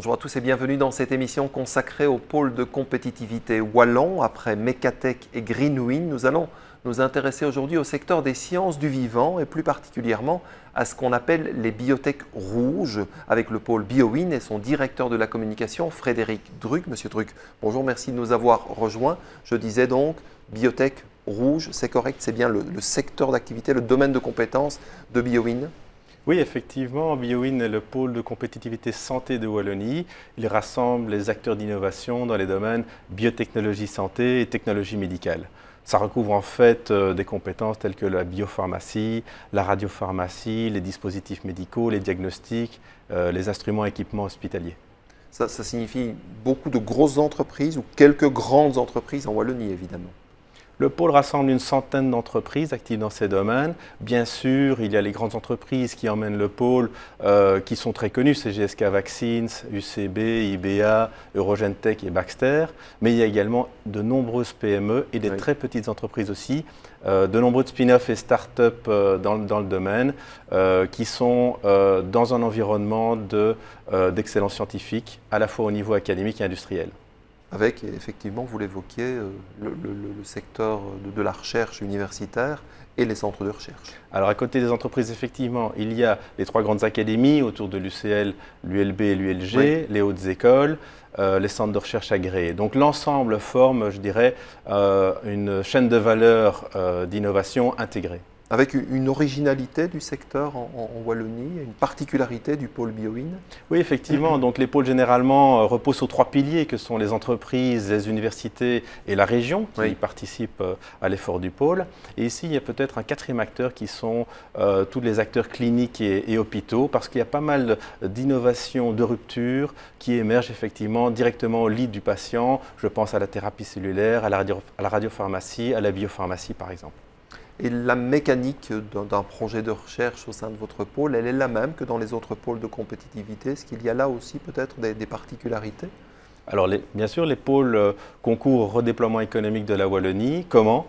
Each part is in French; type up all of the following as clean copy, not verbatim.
Bonjour à tous et bienvenue dans cette émission consacrée au pôle de compétitivité wallon. Après Mecatech et Greenwind, nous allons nous intéresser aujourd'hui au secteur des sciences du vivant et plus particulièrement à ce qu'on appelle les biotech rouges avec le pôle BioWin et son directeur de la communication Frédéric Druck. Monsieur Druck, bonjour, merci de nous avoir rejoints. Je disais donc biotech rouge, c'est correct, c'est bien le secteur d'activité, le domaine de compétences de BioWin? Oui, effectivement, BioWin est le pôle de compétitivité santé de Wallonie. Il rassemble les acteurs d'innovation dans les domaines biotechnologie santé et technologie médicale. Ça recouvre en fait des compétences telles que la biopharmacie, la radiopharmacie, les dispositifs médicaux, les diagnostics, les instruments et équipements hospitaliers. Ça signifie beaucoup de grosses entreprises ou quelques grandes entreprises en Wallonie, évidemment. Le pôle rassemble une centaine d'entreprises actives dans ces domaines. Bien sûr, il y a les grandes entreprises qui emmènent le pôle, qui sont très connues, c'est GSK Vaccines, UCB, IBA, Eurogentech et Baxter. Mais il y a également de nombreuses PME et des très petites entreprises aussi, de nombreux spin-offs et start-up dans le domaine, qui sont dans un environnement d'excellence scientifique, à la fois au niveau académique et industriel. Avec, effectivement, vous l'évoquiez, le secteur de la recherche universitaire et les centres de recherche. Alors à côté des entreprises, effectivement, il y a les trois grandes académies autour de l'UCL, l'ULB et l'ULG, les hautes écoles, les centres de recherche agréés. Donc l'ensemble forme, je dirais, une chaîne de valeur d'innovation intégrée. Avec une originalité du secteur en Wallonie, une particularité du pôle BioWin? Oui, effectivement. Donc, les pôles généralement reposent sur trois piliers que sont les entreprises, les universités et la région qui participent à l'effort du pôle. Et ici, il y a peut-être un quatrième acteur qui sont tous les acteurs cliniques et hôpitaux, parce qu'il y a pas mal d'innovations de rupture qui émergent effectivement directement au lit du patient. Je pense à la thérapie cellulaire, à la radiopharmacie, à la biopharmacie par exemple. Et la mécanique d'un projet de recherche au sein de votre pôle, elle est la même que dans les autres pôles de compétitivité? Est-ce qu'il y a là aussi peut-être des particularités? Alors, bien sûr, les pôles concourent au redéploiement économique de la Wallonie. Comment?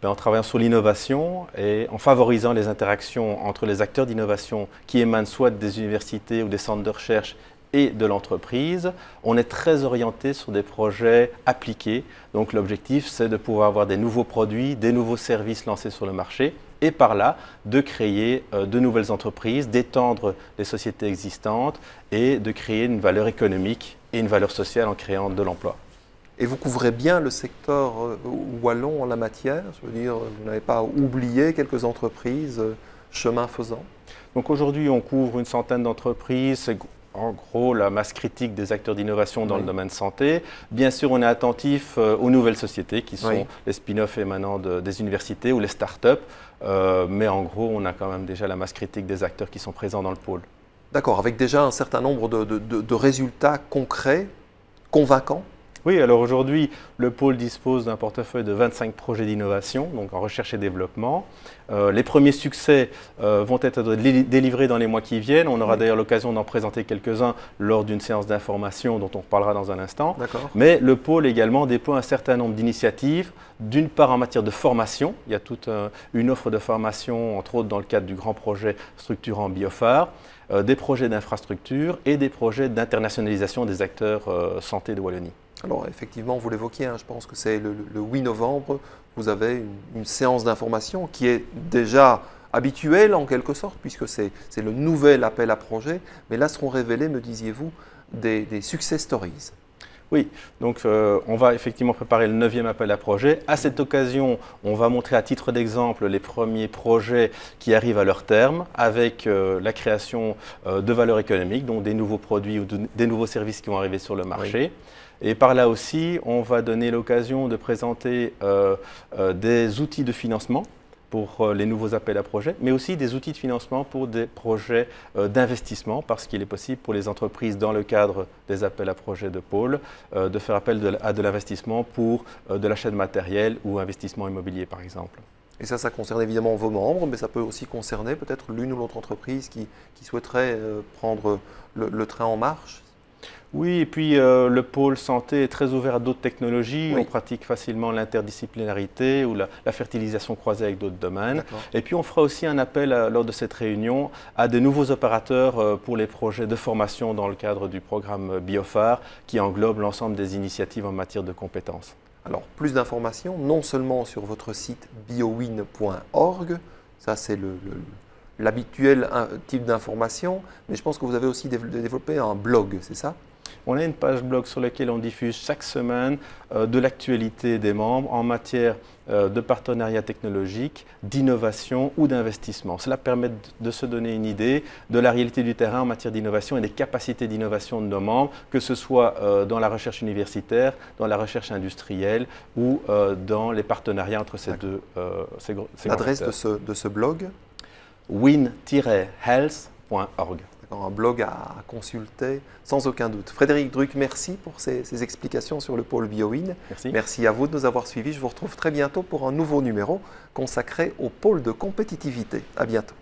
En travaillant sur l'innovation et en favorisant les interactions entre les acteurs d'innovation qui émanent soit des universités ou des centres de recherche et de l'entreprise. On est très orienté sur des projets appliqués. Donc l'objectif, c'est de pouvoir avoir des nouveaux produits, des nouveaux services lancés sur le marché et par là, de créer de nouvelles entreprises, d'étendre les sociétés existantes et de créer une valeur économique et une valeur sociale en créant de l'emploi. Et vous couvrez bien le secteur wallon en la matière? Je veux dire, vous n'avez pas oublié quelques entreprises chemin faisant? Donc aujourd'hui, on couvre une centaine d'entreprises. En gros, la masse critique des acteurs d'innovation dans le domaine santé. Bien sûr, on est attentif aux nouvelles sociétés qui sont les spin-offs émanant des universités ou les start-up. Mais en gros, on a quand même déjà la masse critique des acteurs qui sont présents dans le pôle. D'accord, avec déjà un certain nombre de résultats concrets, convaincants? Oui, alors aujourd'hui, le pôle dispose d'un portefeuille de 25 projets d'innovation, donc en recherche et développement. Les premiers succès vont être délivrés dans les mois qui viennent. On aura d'ailleurs l'occasion d'en présenter quelques-uns lors d'une séance d'information dont on reparlera dans un instant. Mais le pôle également déploie un certain nombre d'initiatives, d'une part en matière de formation. Il y a toute une offre de formation, entre autres dans le cadre du grand projet structurant Biophare, des projets d'infrastructure et des projets d'internationalisation des acteurs santé de Wallonie. Alors effectivement, vous l'évoquiez, je pense que c'est le 8 novembre, vous avez une séance d'information qui est déjà habituelle en quelque sorte, puisque c'est le nouvel appel à projet, mais là seront révélés, me disiez-vous, des success stories. Oui, donc on va effectivement préparer le 9e appel à projet. À cette occasion, on va montrer à titre d'exemple les premiers projets qui arrivent à leur terme avec la création de valeurs économiques, donc des nouveaux produits ou des nouveaux services qui vont arriver sur le marché. Et par là aussi, on va donner l'occasion de présenter des outils de financement pour les nouveaux appels à projets, mais aussi des outils de financement pour des projets d'investissement, parce qu'il est possible pour les entreprises, dans le cadre des appels à projets de pôle, de faire appel à de l'investissement pour de l'achat de matériel ou investissement immobilier, par exemple. Et ça concerne évidemment vos membres, mais ça peut aussi concerner peut-être l'une ou l'autre entreprise qui souhaiterait prendre le train en marche? Oui, et puis le pôle santé est très ouvert à d'autres technologies. Oui. On pratique facilement l'interdisciplinarité ou la fertilisation croisée avec d'autres domaines. Et puis on fera aussi un appel lors de cette réunion à des nouveaux opérateurs pour les projets de formation dans le cadre du programme BioPhare qui englobe l'ensemble des initiatives en matière de compétences. Alors, plus d'informations, non seulement sur votre site biowin.org, ça c'est l'habituel type d'information, mais je pense que vous avez aussi développé un blog, c'est ça? On a une page blog sur laquelle on diffuse chaque semaine de l'actualité des membres en matière de partenariat technologique, d'innovation ou d'investissement. Cela permet de se donner une idée de la réalité du terrain en matière d'innovation et des capacités d'innovation de nos membres, que ce soit dans la recherche universitaire, dans la recherche industrielle ou dans les partenariats entre ces deux L'adresse de ce blog? win-health.org. Un blog à consulter sans aucun doute. Frédéric Druck, merci pour ces explications sur le pôle BioWin. Merci. Merci à vous de nous avoir suivis. Je vous retrouve très bientôt pour un nouveau numéro consacré au pôle de compétitivité. À bientôt.